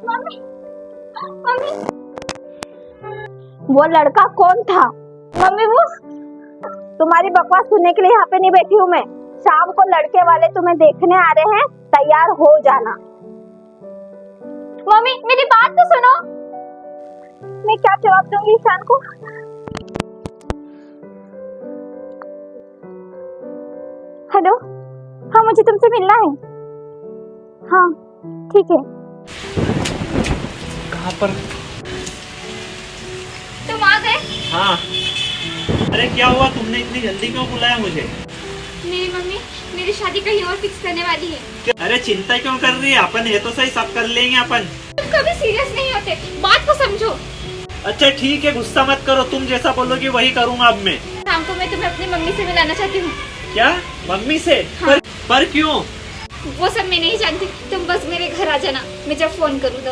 Mummy, mummy, वो लड़का कौन था? मम्मी, वो तुम्हारी बकवास सुनने के लिए यहाँ पे नहीं बैठी हूँ मैं। शाम को लड़के वाले तुम्हें देखने आ रहे हैं, तैयार हो जाना। मम्मी, मेरी बात तो सुनो। मैं क्या जवाब दूंगी ईशान को? हेलो, हाँ मुझे तुमसे मिलना है। हाँ ठीक है। कहाँ पर? तुम आ गए? हाँ। अरे क्या हुआ, तुमने इतनी जल्दी क्यों बुलाया मुझे? मेरी मम्मी मेरी शादी कहीं और फिक्स करने वाली है। अरे चिंता क्यों कर रही है, अपन है तो सही, सब कर लेंगे अपन। तुम कभी सीरियस नहीं होते, बात को समझो। अच्छा ठीक है, गुस्सा मत करो, तुम जैसा बोलोगी वही करूँगा अब मैं। शाम को मैं तुम्हें अपनी मम्मी से मिलाना चाहती हूँ। क्या? मम्मी से? हाँ। पर क्यों? वो सब मैं नहीं जानती, तुम बस मेरे घर आ जाना, मैं जब फोन करूँ तो।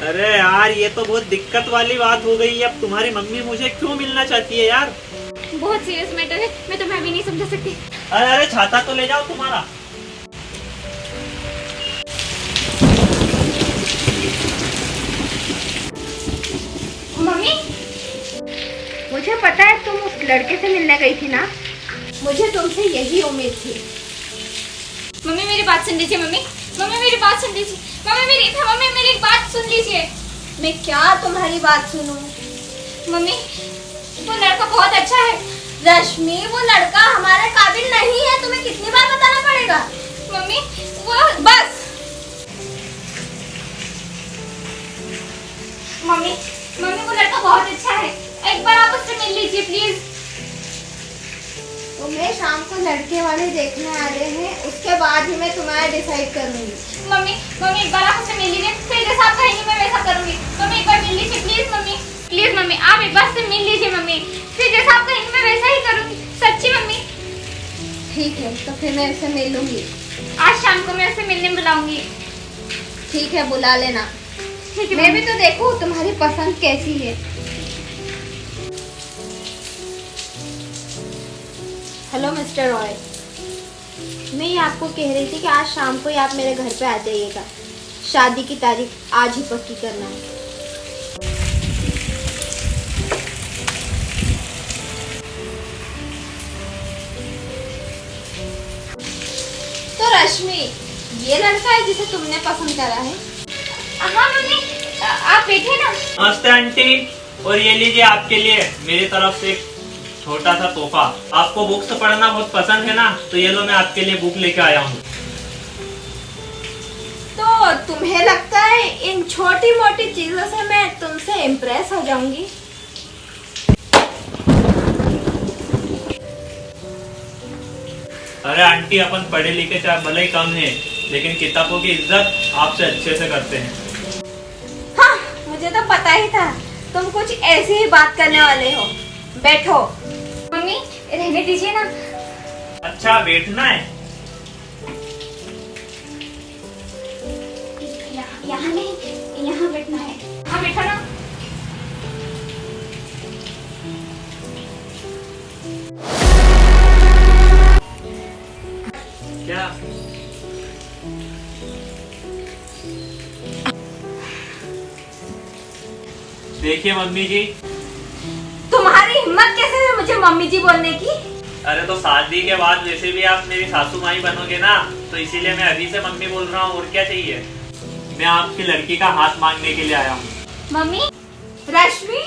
अरे यार ये तो बहुत दिक्कत वाली बात हो गई है। अब तुम्हारी मम्मी मुझे क्यों मिलना चाहती है यार? बहुत सीरियस मैटर है, मैं तुम्हें अभी नहीं समझा सकती। अरे छाता तो ले जाओ तुम्हारा। मम्मी, मुझे पता है तुम उस लड़के से मिलने गई थी ना, मुझे तुमसे यही उम्मीद थी। मम्मी मेरी बात सुन लीजिए। मम्मी, मम्मी मेरी बात सुन लीजिए। मम्मी मेरी एक बात सुन लीजिए। मैं क्या तुम्हारी बात सुनूं? मम्मी, वो लड़का बहुत अच्छा है। रश्मि, वो लड़का हमारे काबिल नहीं है, तुम्हें कितनी बार बताना पड़ेगा? मम्मी वो बस। मम्मी, वो लड़का बहुत अच्छा है, एक बार आप उससे मिल लीजिए प्लीज। तुम्हें शाम को लड़के वाले देखने आ रहे हैं, उसके बाद ही मैं तुम्हारा डिसाइड करूंगी। मम्मी एक बार आप उससे मिल लीजिए, फिर जैसा आप कहेंगी मैं वैसा करूंगी। मम्मी एक बार मिल लीजिए प्लीज। मम्मी प्लीज, मम्मी आप एक बार से मिल लीजिए। मम्मी फिर जैसा आप कहेंगी मैं वैसा ही करूंगी, सच्ची मम्मी। ठीक है, तो फिर मैं उससे मिलूंगी। आज शाम को मैं उससे मिलने बुलाऊंगी। ठीक है, बुला लेना। ठीक है, मैं भी तो देखूं तुम्हारी पसंद कैसी है। हेलो मिस्टर रॉय, मैं ये आपको कह रही थी कि आज शाम को ही आप मेरे घर पे आ जाइएगा। शादी की तारीख आज ही पक्की करना है। तो रश्मि, ये लड़का है जिसे तुमने पसंद करा है? हाँ मम्मी, आप बैठे ना। नमस्ते आंटी, और ये लीजिए आपके लिए मेरी तरफ से एक छोटा सा तोहफा। आपको बुक्स पढ़ना बहुत पसंद है ना, तो ये लो मैं आपके लिए बुक लेके आया हूँ। तो तुम्हें लगता है इन छोटी मोटी चीजों से मैं तुमसे इम्प्रेस हो जाऊंगी? अरे आंटी, अपन पढ़े लिखे चाहे भले ही कम है, लेकिन किताबों की इज्जत आपसे अच्छे से करते हैं। हाँ, मुझे तो पता ही था तुम कुछ ऐसी ही बात करने वाले हो। बैठो। मम्मी रहने दीजिए ना। अच्छा बैठना है? यहाँ नहीं, यहाँ बैठना है। हाँ बैठो ना। क्या? देखिए मम्मी जी। तुम्हारी हिम्मत कैसे है मुझे मम्मी जी बोलने की? अरे तो शादी के बाद वैसे भी आप मेरी सासू माई बनोगे ना, तो इसीलिए मैं अभी से मम्मी बोल रहा हूँ। और क्या चाहिए? मैं आपकी लड़की का हाथ मांगने के लिए आया हूँ। मम्मी, रश्मि,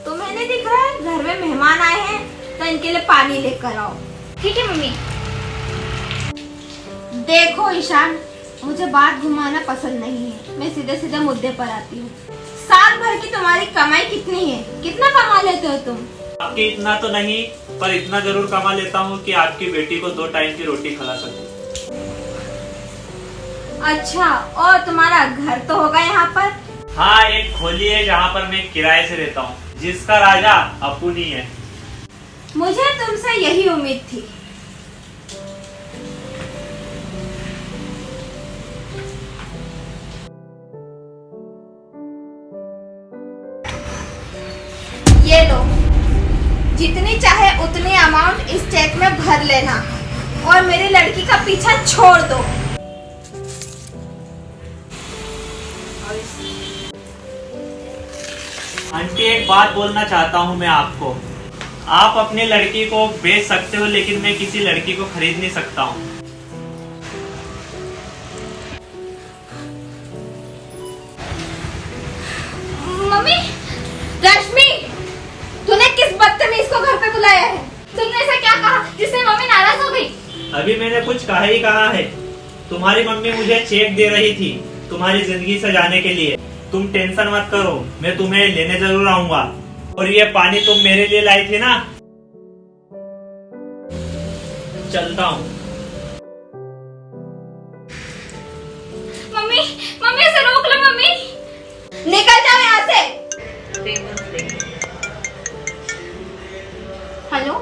तुम्हें नहीं दिख रहा है घर में मेहमान आए हैं, तो इनके लिए पानी लेकर आओ। ठीक है मम्मी। देखो ईशान, मुझे बात घुमाना पसंद नहीं है, मैं सीधे सीधे मुद्दे पर आती हूँ। साल भर की तुम्हारी कमाई कितनी है? कितना कमा लेते हो तुम? आपकी इतना तो नहीं, पर इतना जरूर कमा लेता हूँ कि आपकी बेटी को 2 टाइम की रोटी खिला सकूं। अच्छा, और तुम्हारा घर तो होगा यहाँ पर? हाँ, एक खोली है जहाँ पर मैं किराए से रहता हूँ, जिसका राजा अपुनी है। मुझे तुमसे यही उम्मीद थी। ये लो, जितनी चाहे उतनी अमाउंट इस चेक में भर लेना और मेरी लड़की का पीछा छोड़ दो। आंटी एक बात बोलना चाहता हूँ मैं आपको। आप अपनी लड़की को बेच सकते हो, लेकिन मैं किसी लड़की को खरीद नहीं सकता हूँ। मम्मी, रश्मि, तूने किस बदतमीज को घर पे बुलाया है? तुमने ऐसा क्या कहा जिससे मम्मी नाराज हो गई? अभी मैंने कुछ कहा ही कहा है। तुम्हारी मम्मी मुझे चेक दे रही थी तुम्हारी जिंदगी सजाने के लिए। तुम टेंशन मत करो, मैं तुम्हें लेने जरूर आऊंगा। और ये पानी तुम मेरे लिए लाई थी ना, चलता हूँ। मम्मी, मम्मी ऐसे रोक लो मम्मी। निकल जाओ यहाँ से। हेलो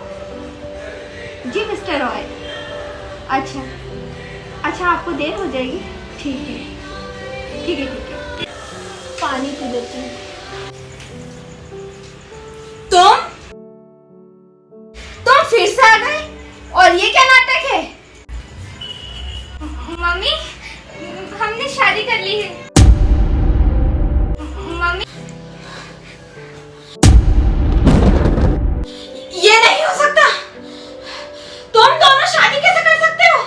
जी मिस्टर रॉय। अच्छा आपको देर हो जाएगी। ठीक है। पानी पी लेती हूँ। तुम फिर से आ गए? और ये क्या नाटक है? मम्मी, हमने शादी कर ली है। मम्मी, ये नहीं हो सकता। तुम दोनों शादी कैसे कर सकते हो?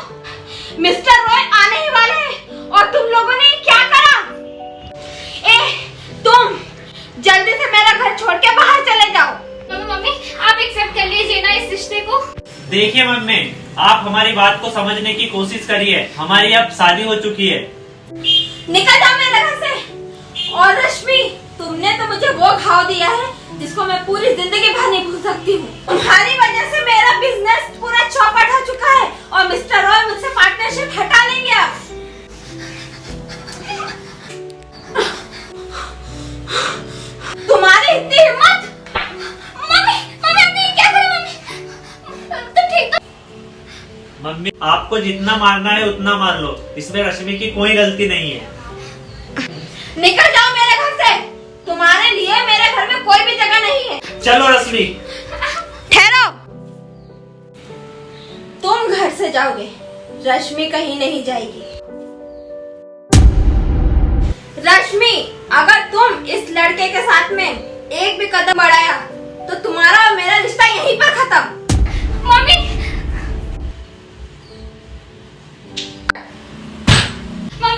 मिस्टर रॉय आने ही वाले हैं और तुम लोगों ने क्या करा? तुम जल्दी से मेरा घर छोड़ के बाहर चले जाओ। मम्मी, आप एक्सेप्ट कर लीजिए ना इस रिश्ते को। देखिए मम्मी, आप हमारी बात को समझने की कोशिश करिए। हमारी अब शादी हो चुकी है। निकल जाओ मेरे घर से। और रश्मि, तुमने तो मुझे वो घाव दिया है जिसको मैं पूरी जिंदगी भर नहीं भूल सकती हूँ। तुम्हारी वजह से मेरा बिजनेस पूरा चौपट हो चुका है और मिस्टर रॉय मुझसे पार्टनरशिप हटा लेंगे अब। तुम्हारी इतनी हिम्मत? मम्मी, आपने ये क्या करा? मम्मी, तुम ठीक हो? मम्मी, आपको जितना मारना है उतना मार लो, इसमें रश्मि की कोई गलती नहीं है। निकल जाओ मेरे घर से। तुम्हारे लिए मेरे घर में कोई भी जगह नहीं है। चलो रश्मि। ठहरो। तुम घर से जाओगे, रश्मि कहीं नहीं जाएगी। रश्मि, अगर तुम इस लड़के के साथ में एक भी कदम बढ़ाया तो तुम्हारा और मेरा रिश्ता यहीं पर खत्म। मम्मी,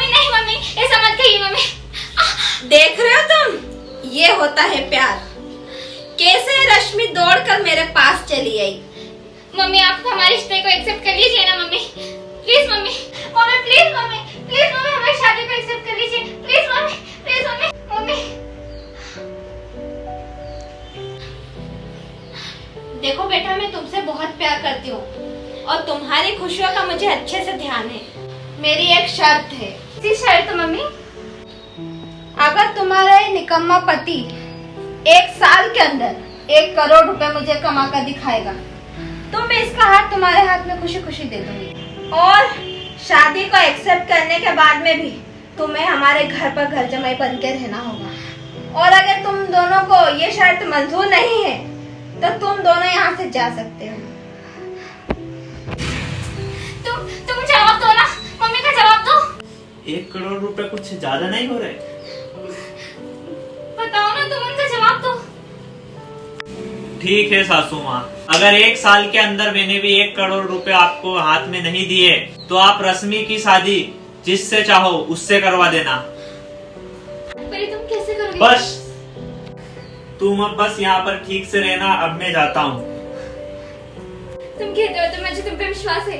नहीं मम्मी, ऐसा मत कहिए मम्मी। देख रहे हो तुम, ये होता है प्यार। कैसे रश्मि दौड़कर मेरे पास चली आई। मम्मी, आप हमारे रिश्ते को एक्सेप्ट कर लीजिए ना mummy. Please mummy, please mummy, हमारी शादी को एक्सेप्ट कर लीजिए। Please mummy. देखो बेटा, मैं तुमसे बहुत प्यार करती हूँ और तुम्हारी खुशियों का मुझे अच्छे से ध्यान है। मेरी एक शर्त है। जी शर्त मम्मी? अगर तुम्हारा ये निकम्मा पति 1 साल के अंदर 1 करोड़ रुपए मुझे कमा कर दिखाएगा तो मैं इसका हाथ तुम्हारे हाथ में खुशी खुशी दे दूंगी। और शादी को एक्सेप्ट करने के बाद में भी तुम्हें हमारे घर पर घर जमाई बन के रहना होगा। और अगर तुम दोनों को ये शर्त मंजूर नहीं है तो तुम दोनों यहाँ से जा सकते हो। तुम जवाब दो ना, मम्मी का जवाब दो। 1 करोड़ रुपए कुछ ज्यादा नहीं हो रहे? बताओ ना, तुम उनका जवाब दो। ठीक है सासू माँ, अगर 1 साल के अंदर मैंने भी 1 करोड़ रुपए आपको हाथ में नहीं दिए तो आप रश्मि की शादी जिससे चाहो उससे करवा देना। पर तुम कैसे करोगे? बस तुम अब बस यहाँ पर ठीक से रहना। अब मैं जाता हूँ। तुम कहते हो तो मुझे तुम पे विश्वास है।